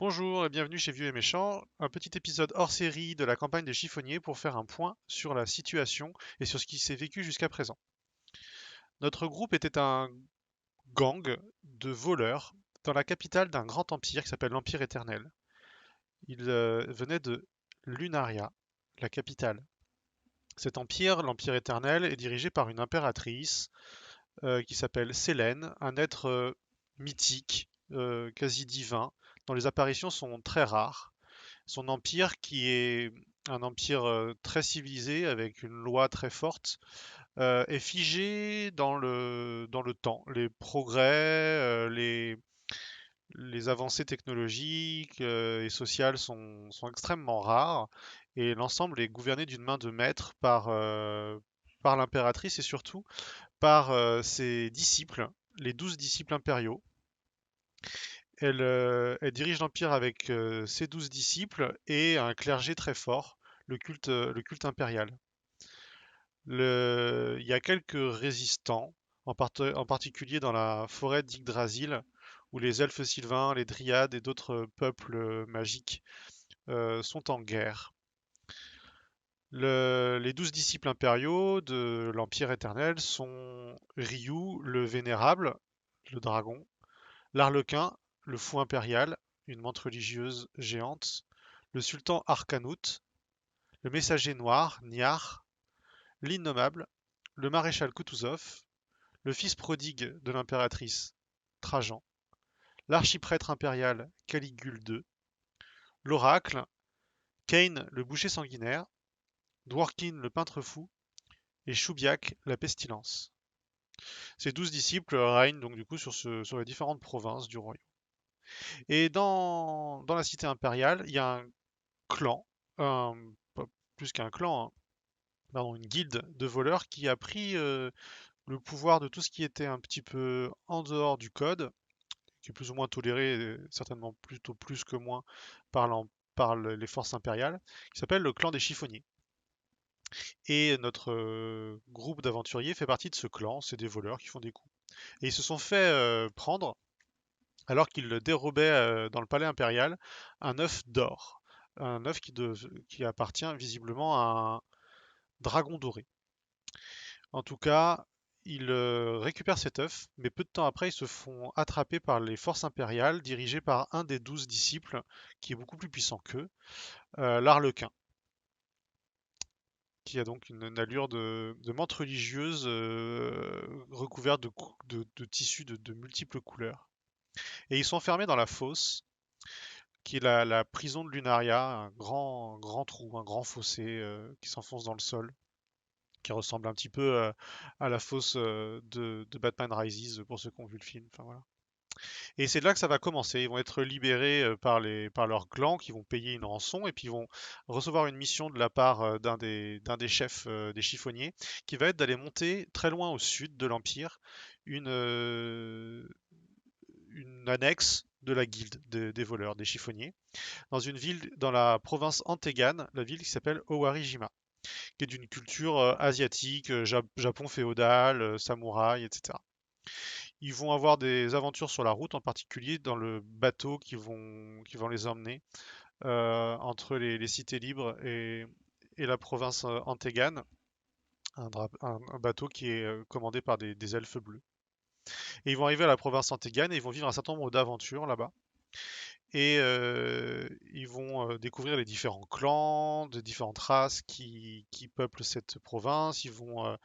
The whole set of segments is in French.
Bonjour et bienvenue chez Vieux et Méchant, un petit épisode hors série de la campagne des chiffonniers pour faire un point sur la situation et sur ce qui s'est vécu jusqu'à présent. Notre groupe était un gang de voleurs dans la capitale d'un grand empire qui s'appelle l'Empire Éternel. Il venait de Lunaria, la capitale. Cet empire, l'Empire Éternel, est dirigé par une impératrice qui s'appelle Sélène, un être mythique, quasi divin, dont les apparitions sont très rares. Son empire, qui est un empire très civilisé, avec une loi très forte, est figé dans le temps. Les progrès, les avancées technologiques et sociales sont extrêmement rares, et l'ensemble est gouverné d'une main de maître par l'impératrice et surtout par ses disciples, les 12 disciples impériaux. Elle dirige l'Empire avec ses 12 disciples et un clergé très fort, le culte impérial. Il y a quelques résistants, en particulier dans la forêt d'Yggdrasil, où les elfes sylvains, les dryades et d'autres peuples magiques sont en guerre. Les 12 disciples impériaux de l'Empire éternel sont Ryu, le Vénérable, le dragon, l'Arlequin, le fou impérial, une menthe religieuse géante, le sultan Arkanout, le messager noir, Niar, l'innommable, le maréchal Kutuzov, le fils prodigue de l'impératrice, Trajan, l'archiprêtre impérial Caligule II, l'oracle, Kane le boucher sanguinaire, Dworkin le peintre fou et Choubiac la pestilence. Ces 12 disciples règnent donc du coup sur les différentes provinces du royaume. Et dans la cité impériale, il y a un clan, pas plus qu'un clan, hein, pardon, une guilde de voleurs qui a pris le pouvoir de tout ce qui était un petit peu en dehors du code, qui est plus ou moins toléré, certainement plutôt plus que moins par les forces impériales, qui s'appelle le clan des chiffonniers. Et notre groupe d'aventuriers fait partie de ce clan, c'est des voleurs qui font des coups. Et ils se sont fait prendre alors qu'ils dérobaient dans le palais impérial un œuf d'or. Un œuf qui appartient visiblement à un dragon doré. En tout cas, ils récupèrent cet œuf, mais peu de temps après, ils se font attraper par les forces impériales, dirigées par un des 12 disciples, qui est beaucoup plus puissant qu'eux, l'Arlequin, qui a donc une allure de menthe religieuse recouverte de tissus de multiples couleurs. Et ils sont enfermés dans la fosse, qui est la prison de Lunaria, un grand, grand trou, un grand fossé qui s'enfonce dans le sol, qui ressemble un petit peu à la fosse de Batman Rises pour ceux qui ont vu le film. Enfin, voilà. Et c'est là que ça va commencer. Ils vont être libérés par leur clan qui vont payer une rançon et puis ils vont recevoir une mission de la part d'un des chefs des chiffonniers qui va être d'aller monter très loin au sud de l'Empire une, euh, une annexe de la guilde des voleurs, des chiffonniers, dans une ville dans la province Antegan, la ville qui s'appelle Owarijima, qui est d'une culture asiatique, Japon féodal, samouraï, etc. Ils vont avoir des aventures sur la route, en particulier dans le bateau qui vont les emmener entre les cités libres et la province Antegan, un bateau qui est commandé par des elfes bleus. Et ils vont arriver à la province Antegan et ils vont vivre un certain nombre d'aventures là-bas. Et ils vont découvrir les différents clans, de différentes races qui peuplent cette province. Ils vont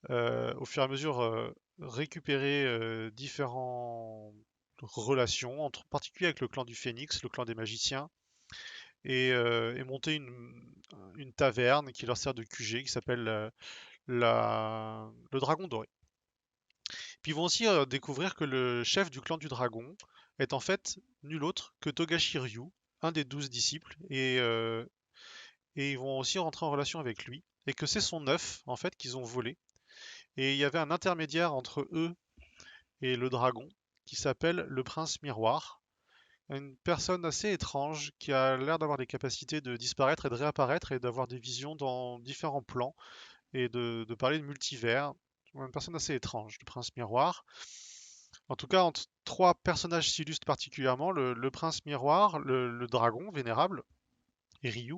au fur et à mesure récupérer différentes relations, en particulier avec le clan du Phénix, le clan des magiciens, et monter une taverne qui leur sert de QG, qui s'appelle le Dragon Doré. Puis ils vont aussi découvrir que le chef du clan du dragon est en fait nul autre que Togashi Ryu, un des 12 disciples, et ils vont aussi rentrer en relation avec lui, et que c'est son œuf en fait qu'ils ont volé. Et il y avait un intermédiaire entre eux et le dragon qui s'appelle le prince miroir, une personne assez étrange qui a l'air d'avoir des capacités de disparaître et de réapparaître et d'avoir des visions dans différents plans et de parler de multivers. Une personne assez étrange, le prince miroir. En tout cas, entre trois personnages s'illustrent particulièrement, le prince miroir, le dragon vénérable, et Ryu,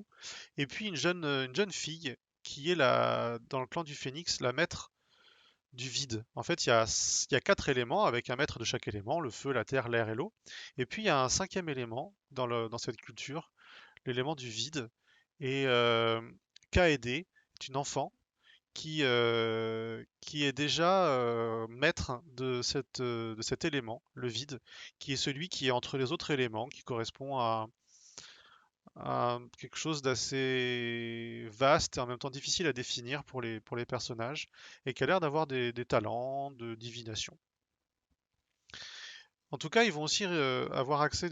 et puis une jeune fille qui est dans le clan du Phénix, la maître du vide. En fait, il y a quatre éléments avec un maître de chaque élément, le feu, la terre, l'air et l'eau. Et puis il y a un cinquième élément dans cette culture, l'élément du vide. Et Kaede est une enfant qui est déjà maître de cet élément, le vide, qui est celui qui est entre les autres éléments, qui correspond à quelque chose d'assez vaste et en même temps difficile à définir pour les personnages, et qui a l'air d'avoir des talents de divination. En tout cas, ils vont aussi avoir accès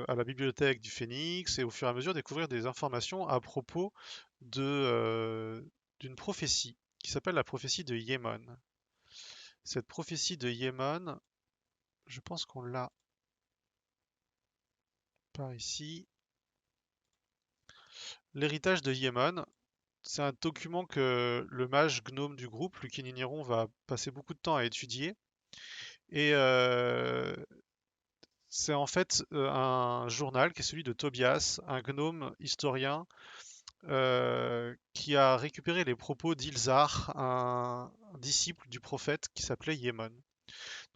à la bibliothèque du Phénix et au fur et à mesure découvrir des informations à propos d'une prophétie qui s'appelle la prophétie de Yémon. Cette prophétie de Yémon, je pense qu'on l'a par ici. L'héritage de Yémon, c'est un document que le mage gnome du groupe, Lucky Niniron, va passer beaucoup de temps à étudier. Et c'est en fait un journal qui est celui de Tobias, un gnome historien qui a récupéré les propos d'Ilzar, un disciple du prophète qui s'appelait Yémon.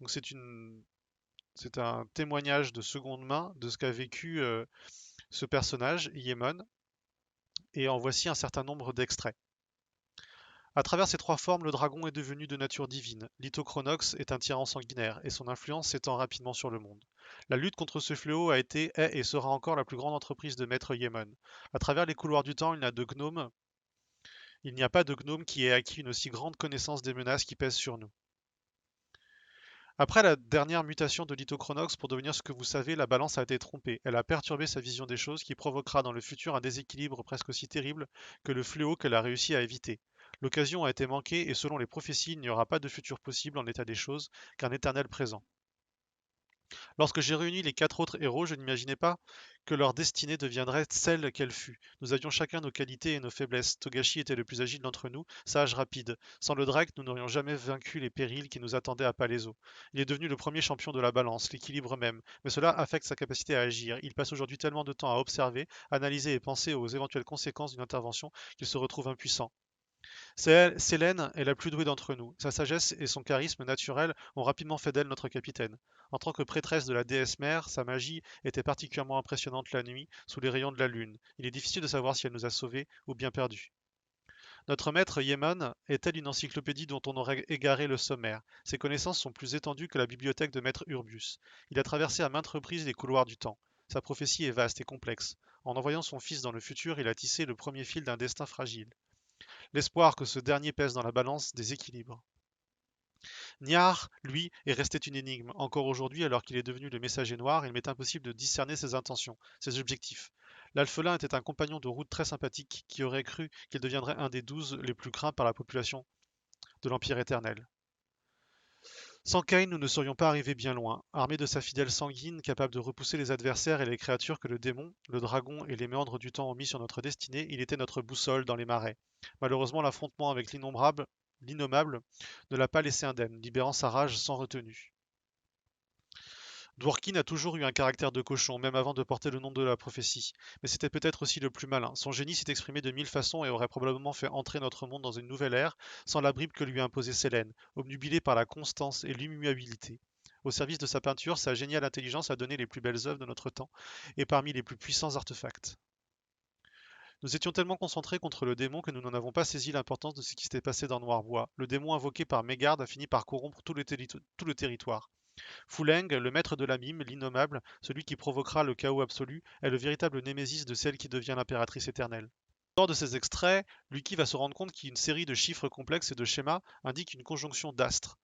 Donc c'est un témoignage de seconde main de ce qu'a vécu ce personnage, Yémon, et en voici un certain nombre d'extraits. À travers ces trois formes, le dragon est devenu de nature divine. Lithochronox est un tyran sanguinaire, et son influence s'étend rapidement sur le monde. La lutte contre ce fléau a été, est et sera encore la plus grande entreprise de Maître Yémon. À travers les couloirs du temps, il n'y a pas de gnome qui ait acquis une aussi grande connaissance des menaces qui pèsent sur nous. Après la dernière mutation de Lithochronox pour devenir ce que vous savez, la balance a été trompée. Elle a perturbé sa vision des choses qui provoquera dans le futur un déséquilibre presque aussi terrible que le fléau qu'elle a réussi à éviter. L'occasion a été manquée et selon les prophéties, il n'y aura pas de futur possible en état des choses qu'un éternel présent. Lorsque j'ai réuni les quatre autres héros, je n'imaginais pas que leur destinée deviendrait celle qu'elle fut. Nous avions chacun nos qualités et nos faiblesses. Togashi était le plus agile d'entre nous, sage, rapide. Sans le Drake, nous n'aurions jamais vaincu les périls qui nous attendaient à Palaiso. Il est devenu le premier champion de la balance, l'équilibre même, mais cela affecte sa capacité à agir. Il passe aujourd'hui tellement de temps à observer, analyser et penser aux éventuelles conséquences d'une intervention qu'il se retrouve impuissant. Célène est la plus douée d'entre nous. Sa sagesse et son charisme naturel ont rapidement fait d'elle notre capitaine. En tant que prêtresse de la déesse mère, sa magie était particulièrement impressionnante la nuit, sous les rayons de la lune. Il est difficile de savoir si elle nous a sauvés ou bien perdus. Notre maître Yéman est tel une encyclopédie dont on aurait égaré le sommaire. Ses connaissances sont plus étendues que la bibliothèque de maître Urbius. Il a traversé à maintes reprises les couloirs du temps. Sa prophétie est vaste et complexe. En envoyant son fils dans le futur, il a tissé le premier fil d'un destin fragile. L'espoir que ce dernier pèse dans la balance des équilibres. Niar, lui, est resté une énigme. Encore aujourd'hui, alors qu'il est devenu le messager noir, il m'est impossible de discerner ses intentions, ses objectifs. L'alphelin était un compagnon de route très sympathique qui aurait cru qu'il deviendrait un des 12 les plus craints par la population de l'Empire éternel. Sans Cain, nous ne serions pas arrivés bien loin. Armé de sa fidèle sanguine, capable de repousser les adversaires et les créatures que le démon, le dragon et les méandres du temps ont mis sur notre destinée, il était notre boussole dans les marais. Malheureusement, l'affrontement avec l'innommable, ne l'a pas laissé indemne, libérant sa rage sans retenue. Dworkin a toujours eu un caractère de cochon, même avant de porter le nom de la prophétie. Mais c'était peut-être aussi le plus malin. Son génie s'est exprimé de mille façons et aurait probablement fait entrer notre monde dans une nouvelle ère, sans la bribe que lui a imposée Sélène, obnubilée par la constance et l'immuabilité. Au service de sa peinture, sa géniale intelligence a donné les plus belles œuvres de notre temps, et parmi les plus puissants artefacts. Nous étions tellement concentrés contre le démon que nous n'en avons pas saisi l'importance de ce qui s'était passé dans Noirbois. Le démon invoqué par Mégard a fini par corrompre tout le territoire. Fuleng, le maître de la mime, l'innommable, celui qui provoquera le chaos absolu, est le véritable némésis de celle qui devient l'impératrice éternelle. Lors de ces extraits, Lucky va se rendre compte qu'une série de chiffres complexes et de schémas indique une conjonction d'astres.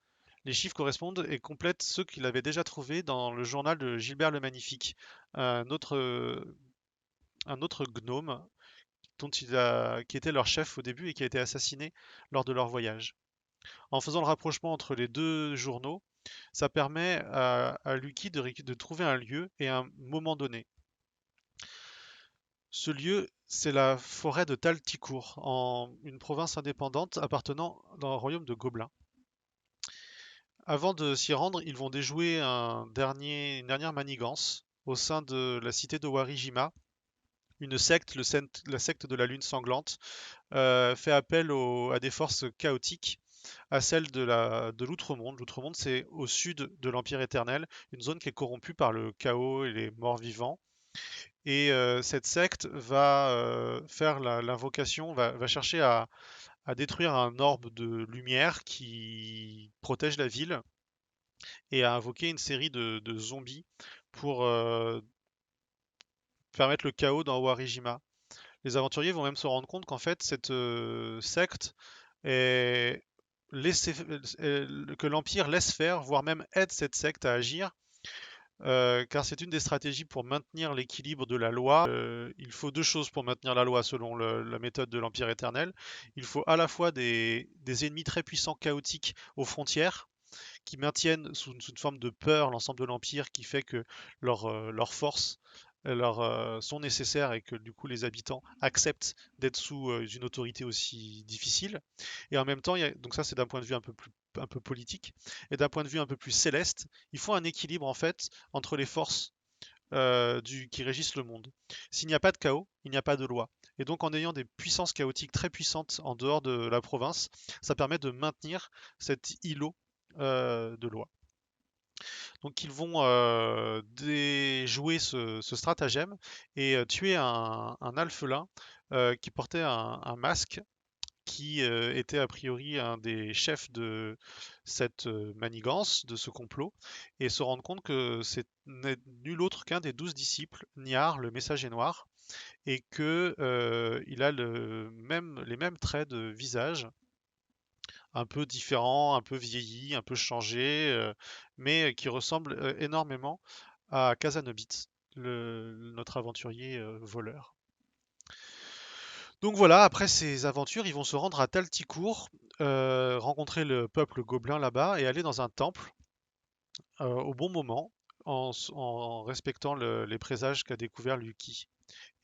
Les chiffres correspondent et complètent ceux qu'il avait déjà trouvés dans le journal de Gilbert le Magnifique, un autre, un autre gnome qui était leur chef au début et qui a été assassiné lors de leur voyage. En faisant le rapprochement entre les deux journaux, ça permet à Lucky de trouver un lieu et un moment donné. Ce lieu, c'est la forêt de Talticourt, en une province indépendante appartenant dans un royaume de Gobelins. Avant de s'y rendre, ils vont déjouer une dernière manigance au sein de la cité de Warijima. Une secte, la secte de la Lune sanglante, fait appel à des forces chaotiques, à celles de l'Outre-Monde. L'Outre-Monde, c'est au sud de l'Empire éternel, une zone qui est corrompue par le chaos et les morts vivants. Et cette secte va faire l'invocation, va chercher à détruire un orbe de lumière qui protège la ville et à invoquer une série de zombies pour permettre le chaos dans Warijima. Les aventuriers vont même se rendre compte qu'en fait, cette secte est que l'Empire laisse faire, voire même aide cette secte à agir, car c'est une des stratégies pour maintenir l'équilibre de la loi. Il faut deux choses pour maintenir la loi selon la méthode de l'Empire éternel. Il faut à la fois des ennemis très puissants, chaotiques aux frontières, qui maintiennent sous une forme de peur l'ensemble de l'Empire, qui fait que leurs forces sont nécessaires et que du coup les habitants acceptent d'être sous une autorité aussi difficile. Et en même temps, donc ça c'est d'un point de vue un peu politique, et d'un point de vue un peu plus céleste, il faut un équilibre en fait entre les forces qui régissent le monde. S'il n'y a pas de chaos, il n'y a pas de loi. Et donc en ayant des puissances chaotiques très puissantes en dehors de la province, ça permet de maintenir cet îlot de loi. Donc ils vont déjouer ce stratagème et tuer un alphelin qui portait un masque qui était a priori un des chefs de cette manigance, de ce complot, et se rendre compte que c'est nul autre qu'un des 12 disciples, Niar, le messager noir, et que il a les mêmes traits de visage, un peu différents, un peu vieillis, un peu changés, mais qui ressemble énormément à Kazanobit, notre aventurier voleur. Donc voilà, après ces aventures, ils vont se rendre à Talticourt, rencontrer le peuple gobelin là-bas et aller dans un temple au bon moment, en respectant les présages qu'a découvert Lucky.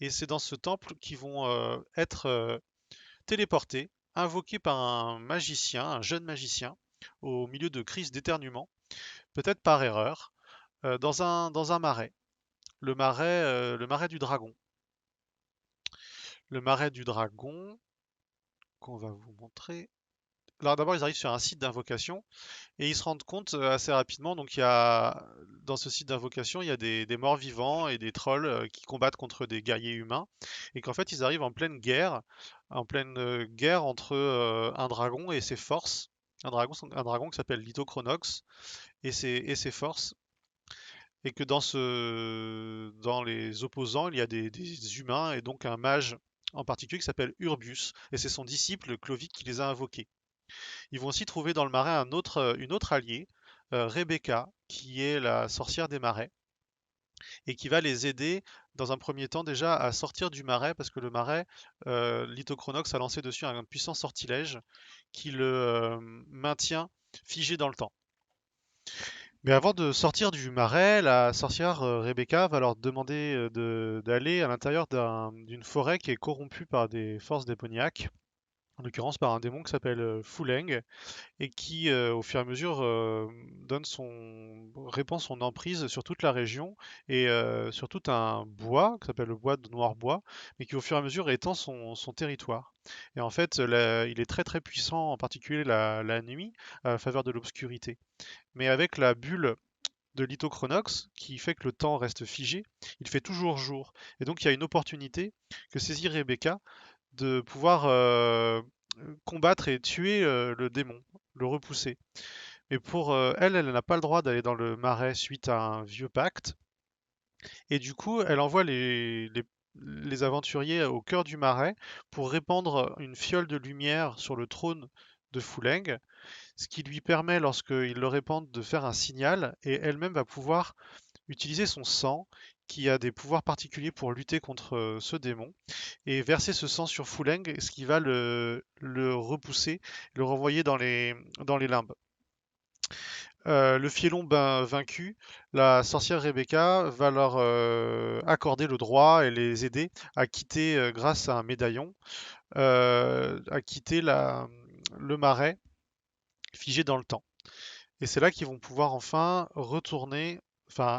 Et c'est dans ce temple qu'ils vont être téléportés, invoqués par un magicien, un jeune magicien, au milieu de crises d'éternuement, peut-être par erreur, dans un marais, le marais du dragon. Le marais du dragon, qu'on va vous montrer. Alors d'abord, ils arrivent sur un site d'invocation et ils se rendent compte assez rapidement. Donc dans ce site d'invocation, il y a des morts vivants et des trolls qui combattent contre des guerriers humains et qu'en fait, ils arrivent en pleine guerre entre un dragon et ses forces. Un dragon qui s'appelle Lithochronox et ses forces. Et que dans les opposants, il y a des humains et donc un mage en particulier qui s'appelle Urbius. Et c'est son disciple Clovis qui les a invoqués. Ils vont aussi trouver dans le marais une autre alliée, Rebecca, qui est la sorcière des marais, et qui va les aider dans un premier temps déjà à sortir du marais, parce que le marais, Lithochronox a lancé dessus un puissant sortilège qui le maintient figé dans le temps. Mais avant de sortir du marais, la sorcière Rebecca va leur demander d'aller à l'intérieur d'une forêt qui est corrompue par des forces démoniaques, en l'occurrence par un démon qui s'appelle Fuleng, et qui, au fur et à mesure, répand son emprise sur toute la région et sur tout un bois qui s'appelle le bois de Noirbois, mais qui, au fur et à mesure, étend son territoire. Et en fait, il est très très puissant, en particulier la nuit, à la faveur de l'obscurité. Mais avec la bulle de lithochronox, qui fait que le temps reste figé, il fait toujours jour. Et donc il y a une opportunité que saisit Rebecca de pouvoir combattre et tuer le démon, le repousser. Mais pour elle n'a pas le droit d'aller dans le marais suite à un vieux pacte. Et du coup, elle envoie les aventuriers au cœur du marais pour répandre une fiole de lumière sur le trône de Fuleng, ce qui lui permet, lorsqu'ils le répandent, de faire un signal, et elle-même va pouvoir utiliser son sang, qui a des pouvoirs particuliers pour lutter contre ce démon, et verser ce sang sur Fuleng, ce qui va le repousser, le renvoyer dans les limbes. Le Fielon vaincu, la sorcière Rebecca va leur accorder le droit et les aider à quitter, grâce à un médaillon, à quitter le marais figé dans le temps. Et c'est là qu'ils vont pouvoir enfin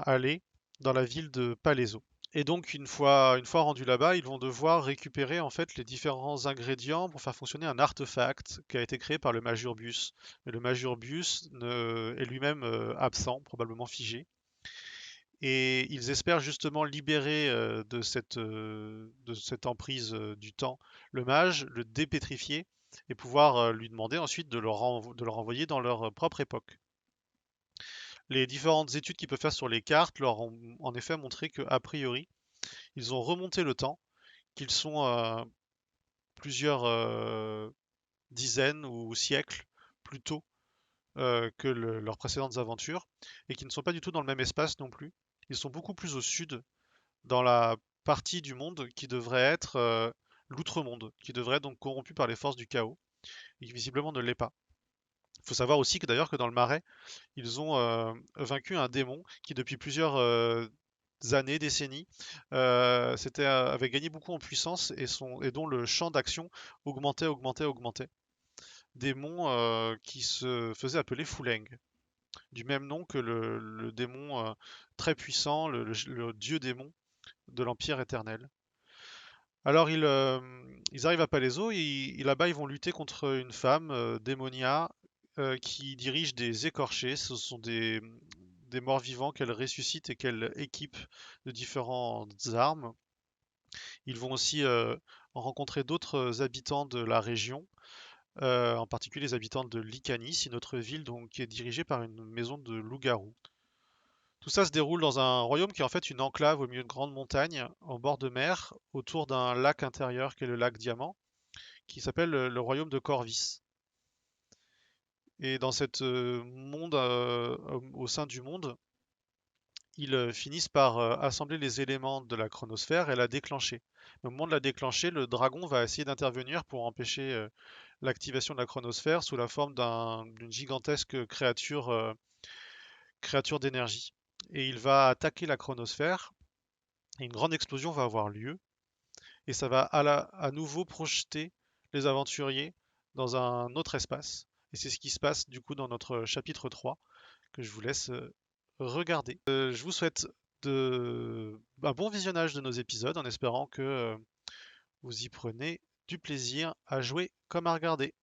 aller dans la ville de Palaiso. Et donc une fois rendus là-bas, ils vont devoir récupérer en fait les différents ingrédients pour faire fonctionner un artefact qui a été créé par le Magurbius. Mais le Magurbius est lui-même absent, probablement figé. Et ils espèrent justement libérer de cette emprise du temps le mage, le dépétrifier et pouvoir lui demander ensuite de le renvoyer dans leur propre époque. Les différentes études qu'ils peuvent faire sur les cartes leur ont en effet montré que, a priori, ils ont remonté le temps, qu'ils sont plusieurs dizaines ou siècles plus tôt que leurs précédentes aventures, et qui ne sont pas du tout dans le même espace non plus. Ils sont beaucoup plus au sud, dans la partie du monde qui devrait être l'outre-monde, qui devrait être donc corrompu par les forces du chaos, et qui visiblement ne l'est pas. Il faut savoir aussi que d'ailleurs que dans le Marais, ils ont vaincu un démon qui depuis plusieurs années, décennies, avait gagné beaucoup en puissance et dont le champ d'action augmentait, augmentait, augmentait. Démon qui se faisait appeler Fuleng, du même nom que le démon très puissant, le dieu démon de l'Empire éternel. Alors ils arrivent à Palaiso et là-bas ils vont lutter contre une femme, Démonia, qui dirige des écorchés. Ce sont des morts vivants qu'elle ressuscite et qu'elle équipe de différentes armes. Ils vont aussi rencontrer d'autres habitants de la région, en particulier les habitants de Lycanis, une autre ville donc, qui est dirigée par une maison de loups-garous. Tout ça se déroule dans un royaume qui est en fait une enclave au milieu de grandes montagnes, en bord de mer, autour d'un lac intérieur qui est le lac Diamant, qui s'appelle le royaume de Corvus. Et dans cette monde, au sein du monde, ils finissent par assembler les éléments de la chronosphère et la déclencher. Mais au moment de la déclencher, le dragon va essayer d'intervenir pour empêcher l'activation de la chronosphère sous la forme d'une gigantesque créature d'énergie. Et il va attaquer la chronosphère, et une grande explosion va avoir lieu, et ça va à nouveau projeter les aventuriers dans un autre espace. Et c'est ce qui se passe du coup dans notre chapitre 3 que je vous laisse regarder. Je vous souhaite un bon visionnage de nos épisodes en espérant que vous y prenez du plaisir à jouer comme à regarder.